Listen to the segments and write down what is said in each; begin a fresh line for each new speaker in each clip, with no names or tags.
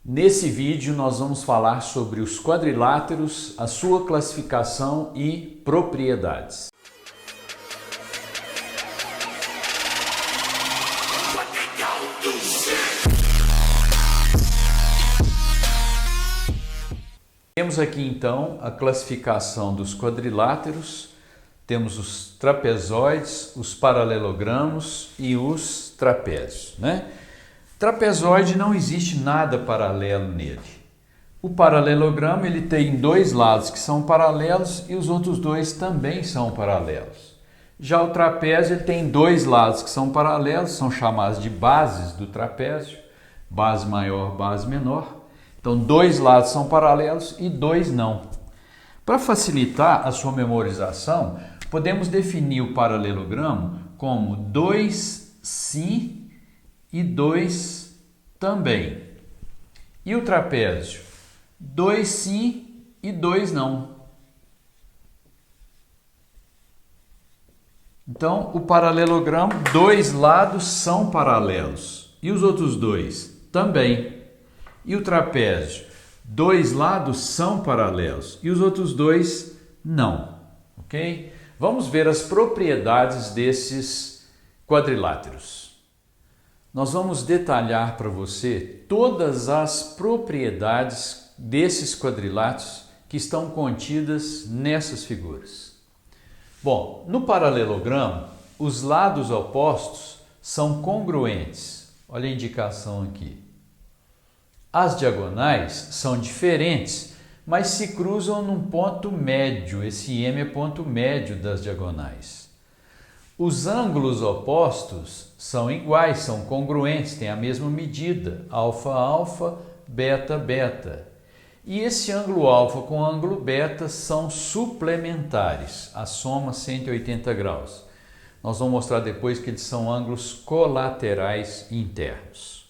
Nesse vídeo nós vamos falar sobre os quadriláteros, a sua classificação e propriedades. Temos aqui então a classificação dos quadriláteros, temos os trapezoides, os paralelogramos e os trapézios, né? Trapezoide não existe nada paralelo nele. O paralelogramo ele tem dois lados que são paralelos e os outros dois também são paralelos. Já o trapézio ele tem dois lados que são paralelos, são chamados de bases do trapézio, base maior, base menor. Então, dois lados são paralelos e dois não. Para facilitar a sua memorização, podemos definir o paralelogramo como dois sim e dois também. E o trapézio? Dois sim e dois não. Então, o paralelogramo, dois lados são paralelos. E os outros dois? Também. E o trapézio? Dois lados são paralelos e os outros dois não, ok? Vamos ver as propriedades desses quadriláteros. Nós vamos detalhar para você todas as propriedades desses quadriláteros que estão contidas nessas figuras. Bom, no paralelogramo, os lados opostos são congruentes. Olha a indicação aqui. As diagonais são diferentes, mas se cruzam num ponto médio. Esse M é ponto médio das diagonais. Os ângulos opostos são iguais, são congruentes, têm a mesma medida, alfa, alfa, beta, beta. E esse ângulo alfa com o ângulo beta são suplementares, a soma 180 graus. Nós vamos mostrar depois que eles são ângulos colaterais internos.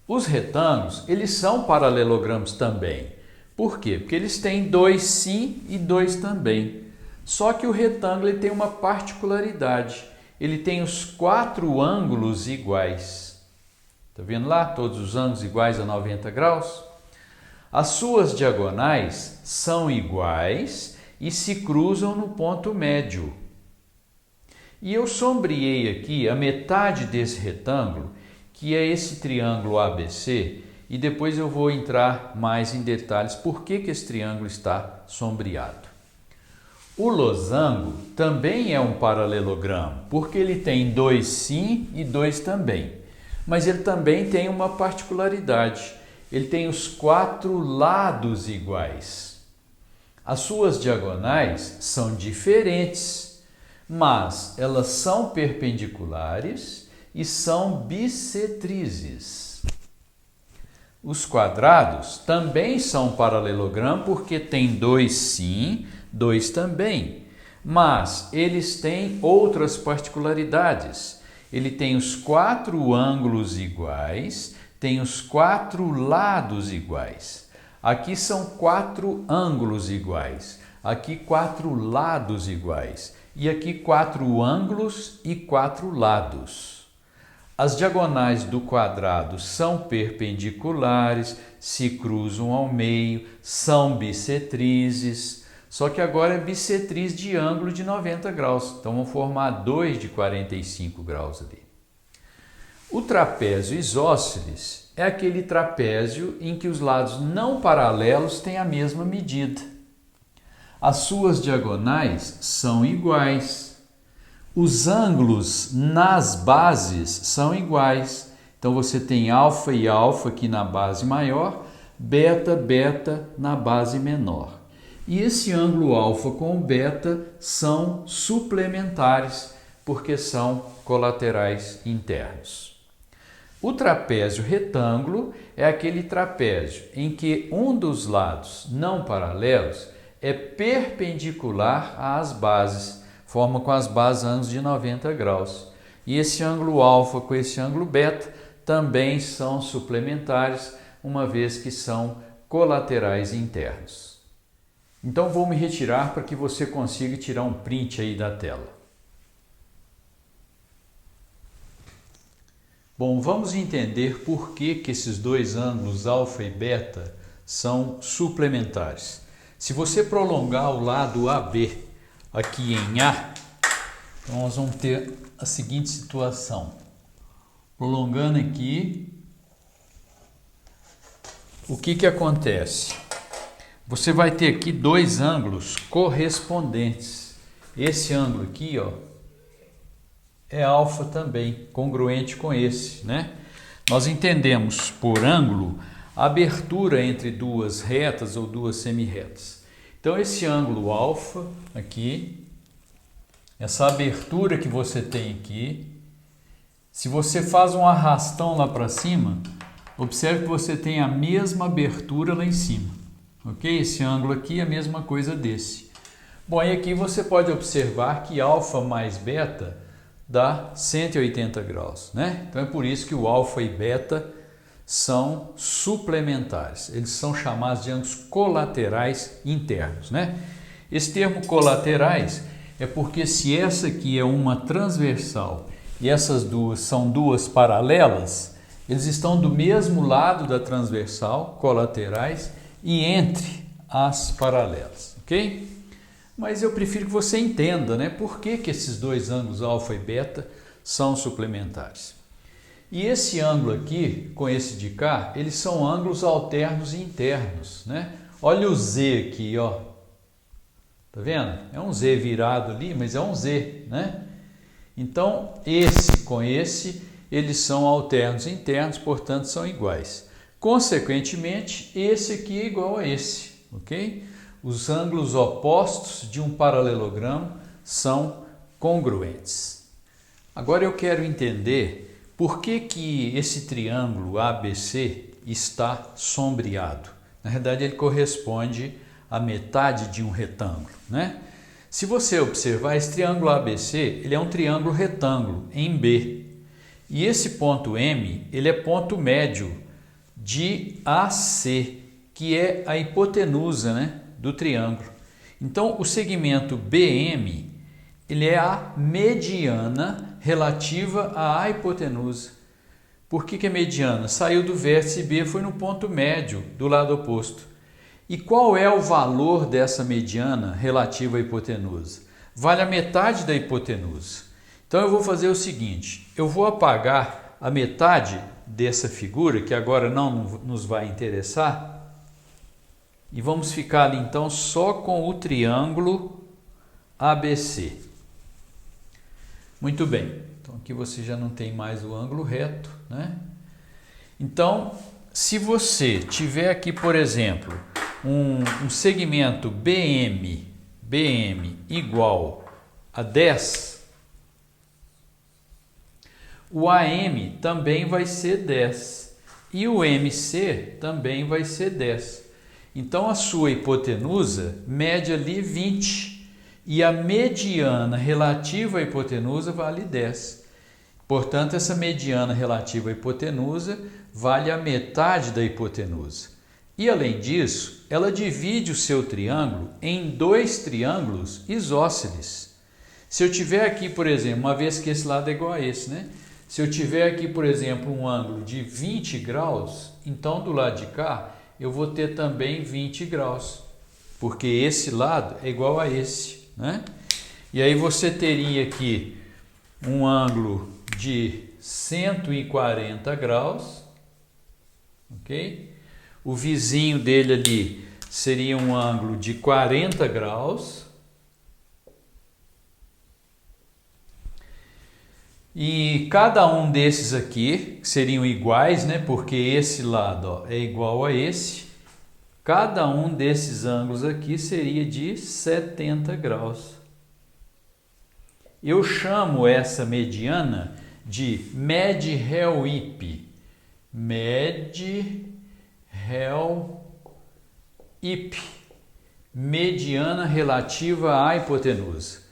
Os retângulos, eles são paralelogramos também. Por quê? Porque eles têm dois sim e dois também. Só que o retângulo ele tem uma particularidade. Ele tem os quatro ângulos iguais. Está vendo lá? Todos os ângulos iguais a 90 graus. As suas diagonais são iguais e se cruzam no ponto médio. E eu sombreei aqui a metade desse retângulo, que é esse triângulo ABC, e depois eu vou entrar mais em detalhes por que esse triângulo está sombreado. O losango também é um paralelogramo, porque ele tem dois sim e dois também. Mas ele também tem uma particularidade, ele tem os quatro lados iguais. As suas diagonais são diferentes, mas elas são perpendiculares e são bissetrizes. Os quadrados também são paralelogramo porque tem dois sim, dois também, mas eles têm outras particularidades. Ele tem os quatro ângulos iguais, tem os quatro lados iguais. Aqui são quatro ângulos iguais, aqui quatro lados iguais e aqui quatro ângulos e quatro lados. As diagonais do quadrado são perpendiculares, se cruzam ao meio, são bissetrizes, só que agora é bissetriz de ângulo de 90 graus, então vão formar dois de 45 graus ali. O trapézio isósceles é aquele trapézio em que os lados não paralelos têm a mesma medida. As suas diagonais são iguais. Os ângulos nas bases são iguais. Então você tem alfa e alfa aqui na base maior, beta, beta na base menor. E esse ângulo alfa com o beta são suplementares, porque são colaterais internos. O trapézio retângulo é aquele trapézio em que um dos lados não paralelos é perpendicular às bases, forma com as bases ângulos de 90 graus. E esse ângulo alfa com esse ângulo beta também são suplementares, uma vez que são colaterais internos. Então vou me retirar para que você consiga tirar um print aí da tela. Bom, vamos entender por que esses dois ângulos alfa e beta são suplementares. Se você prolongar o lado AB aqui em A, então nós vamos ter a seguinte situação. Prolongando aqui, o que acontece? Você vai ter aqui dois ângulos correspondentes. Esse ângulo aqui, ó, é alfa também, congruente com esse, né? Nós entendemos por ângulo a abertura entre duas retas ou duas semirretas. Então esse ângulo alfa aqui, essa abertura que você tem aqui, se você faz um arrastão lá para cima, observe que você tem a mesma abertura lá em cima, ok? Esse ângulo aqui é a mesma coisa desse. Bom, e aqui você pode observar que alfa mais beta dá 180 graus, né? Então é por isso que o alfa e beta são suplementares. Eles são chamados de ângulos colaterais internos, né? Esse termo colaterais é porque se essa aqui é uma transversal e essas duas são duas paralelas, eles estão do mesmo lado da transversal, colaterais, e entre as paralelas, ok? Mas eu prefiro que você entenda, né, por que esses dois ângulos alfa e beta são suplementares. E esse ângulo aqui, com esse de cá, eles são ângulos alternos e internos, né? Olha o Z aqui, ó. Tá vendo? É um Z virado ali, mas é um Z, né? Então, esse com esse, eles são alternos e internos, portanto, são iguais. Consequentemente, esse aqui é igual a esse, ok? Os ângulos opostos de um paralelogramo são congruentes. Agora eu quero entender por que esse triângulo ABC está sombreado. Na verdade, ele corresponde à metade de um retângulo, né? Se você observar, esse triângulo ABC, ele é um triângulo retângulo em B. E esse ponto M, ele é ponto médio de AC, que é a hipotenusa, né, do triângulo. Então, o segmento BM, ele é a mediana relativa à hipotenusa. Por que é mediana? Saiu do vértice B, foi no ponto médio do lado oposto. E qual é o valor dessa mediana relativa à hipotenusa? Vale a metade da hipotenusa. Então eu vou fazer o seguinte, eu vou apagar a metade dessa figura, que agora não nos vai interessar, e vamos ficar ali então só com o triângulo ABC. Muito bem, então aqui você já não tem mais o ângulo reto, né? Então, se você tiver aqui, por exemplo, um segmento BM igual a 10, o AM também vai ser 10 e o MC também vai ser 10. Então a sua hipotenusa mede ali 20 e a mediana relativa à hipotenusa vale 10. Portanto, essa mediana relativa à hipotenusa vale a metade da hipotenusa. E além disso, ela divide o seu triângulo em dois triângulos isósceles. Se eu tiver aqui, por exemplo, uma vez que esse lado é igual a esse, né? Se eu tiver aqui, por exemplo, um ângulo de 20 graus, então do lado de cá eu vou ter também 20 graus, porque esse lado é igual a esse, né? E aí você teria aqui um ângulo de 140 graus, ok? O vizinho dele ali seria um ângulo de 40 graus. E cada um desses aqui seriam iguais, né? Porque esse lado, ó, é igual a esse. Cada um desses ângulos aqui seria de 70 graus. Eu chamo essa mediana de Med-Rel-IP. Med-Rel-IP. Mediana relativa à hipotenusa.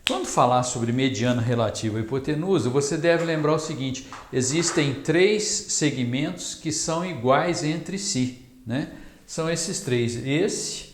Quando falar sobre mediana relativa à hipotenusa, você deve lembrar o seguinte: existem três segmentos que são iguais entre si, né? São esses três, esse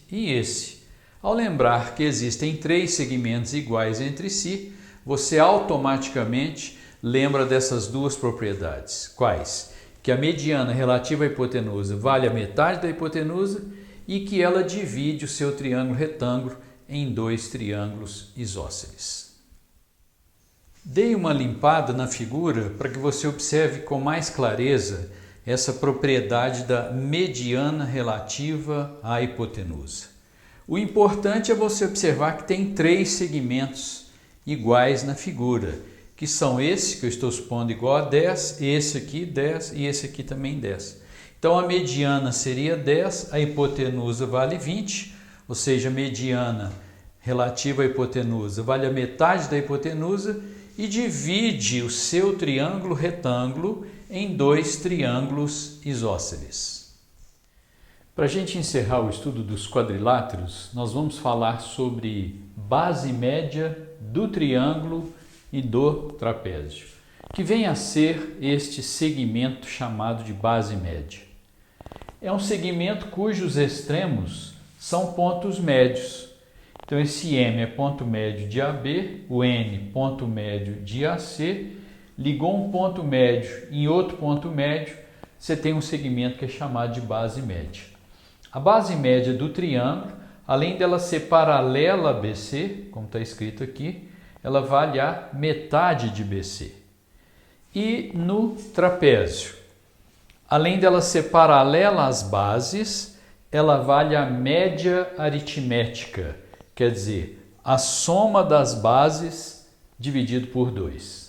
e esse. Ao lembrar que existem três segmentos iguais entre si, você automaticamente lembra dessas duas propriedades. Quais? Que a mediana relativa à hipotenusa vale a metade da hipotenusa e que ela divide o seu triângulo retângulo em dois triângulos isósceles. Dei uma limpada na figura para que você observe com mais clareza essa propriedade da mediana relativa à hipotenusa. O importante é você observar que tem três segmentos iguais na figura, que são esse que eu estou supondo igual a 10, esse aqui 10 e esse aqui também 10. Então a mediana seria 10, a hipotenusa vale 20, ou seja, a mediana relativa à hipotenusa vale a metade da hipotenusa e divide o seu triângulo retângulo em dois triângulos isósceles. Para a gente encerrar o estudo dos quadriláteros, nós vamos falar sobre base média do triângulo e do trapézio, que vem a ser este segmento chamado de base média. É um segmento cujos extremos são pontos médios. Então esse M é ponto médio de AB, o N ponto médio de AC, ligou um ponto médio em outro ponto médio, você tem um segmento que é chamado de base média. A base média do triângulo, além dela ser paralela a BC, como está escrito aqui, ela vale a metade de BC. E no trapézio, além dela ser paralela às bases, ela vale a média aritmética, quer dizer, a soma das bases dividido por 2.